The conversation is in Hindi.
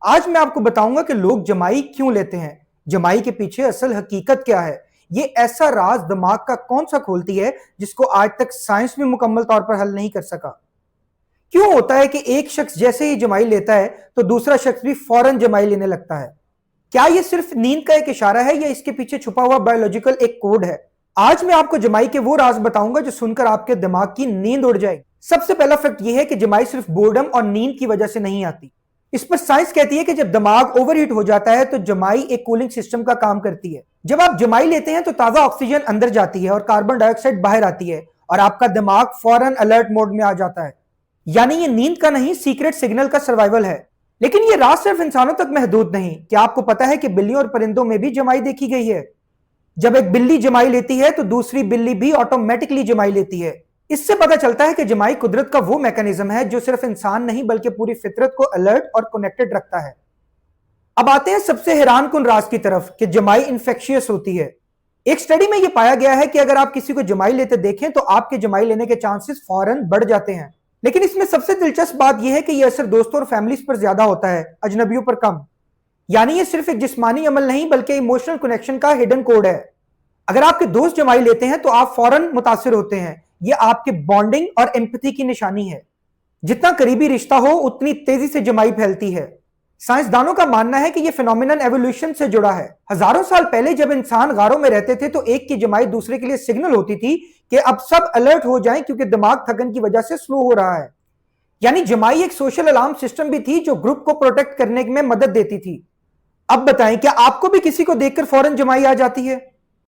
आज मैं आपको बताऊंगा कि लोग जमाई क्यों लेते हैं, जमाई के पीछे असल हकीकत क्या है। ये ऐसा राज दिमाग का कौन सा खोलती है जिसको आज तक साइंस भी मुकम्मल तौर पर हल नहीं कर सका। क्यों होता है कि एक शख्स जैसे ही जमाई लेता है तो दूसरा शख्स भी फौरन जमाई लेने लगता है। क्या ये सिर्फ नींद का एक इशारा है या इसके पीछे छुपा हुआ बायोलॉजिकल एक कोड है। आज मैं आपको जमाई के वो राज बताऊंगा जो सुनकर आपके दिमाग की नींद उड़ जाएगी। सबसे पहला फैक्ट यह है कि जमाई सिर्फ बोर्डम और नींद की वजह से नहीं आती। इस पर साइंस कहती है कि जब दिमाग ओवरहीट हो जाता है तो जमाई एक कूलिंग सिस्टम का काम करती है। जब आप जमाई लेते हैं तो ताजा ऑक्सीजन अंदर जाती है और कार्बन डाइऑक्साइड बाहर आती है और आपका दिमाग फौरन अलर्ट मोड में आ जाता है। यानी ये नींद का नहीं, सीक्रेट सिग्नल का सर्वाइवल है। लेकिन ये राज सिर्फ इंसानों तक महदूद नहीं। क्या आपको पता है कि बिल्लियों और परिंदों में भी जमाई देखी गई है। जब एक बिल्ली जमाई लेती है तो दूसरी बिल्ली भी ऑटोमेटिकली जमाई लेती है। इससे पता चलता है कि जमाई कुदरत का वो मैकेनिज्म है जो सिर्फ इंसान नहीं बल्कि पूरी फितरत को अलर्ट और कनेक्टेड रखता है। अब आते हैं सबसे हैरानकुन राज की तरफ कि जमाई इंफेक्शियस होती है। एक स्टडी में यह पाया गया है कि अगर आप किसी को जमाई लेते देखें तो आपके जमाई लेने के चांसेस फौरन बढ़ जाते हैं। लेकिन इसमें सबसे दिलचस्प बात यह है कि यह असर दोस्तों और फैमिलीज पर ज्यादा होता है, अजनबियों पर कम। यानी यह सिर्फ एक जिस्मानी अमल नहीं बल्कि इमोशनल कनेक्शन का हिडन कोड है। अगर आपके दोस्त जमाई लेते हैं तो आप फौरन मुतासिर होते हैं। यह आपके बॉन्डिंग और एम्पैथी की निशानी है। जितना करीबी रिश्ता हो उतनी तेजी से जमाई फैलती है। साइंसदानों का मानना है कि यह फिनोमिनन एवोल्यूशन से जुड़ा है। हजारों साल पहले जब इंसान गारों में रहते थे तो एक की जमाई दूसरे के लिए सिग्नल होती थी कि अब सब अलर्ट हो जाएं क्योंकि दिमाग थकन की वजह से स्लो हो रहा है। यानी जमाई एक सोशल अलार्म सिस्टम भी थी जो ग्रुप को प्रोटेक्ट करने में मदद देती थी। अब बताएं, क्या आपको भी किसी को देखकर फौरन जमाई आ जाती है?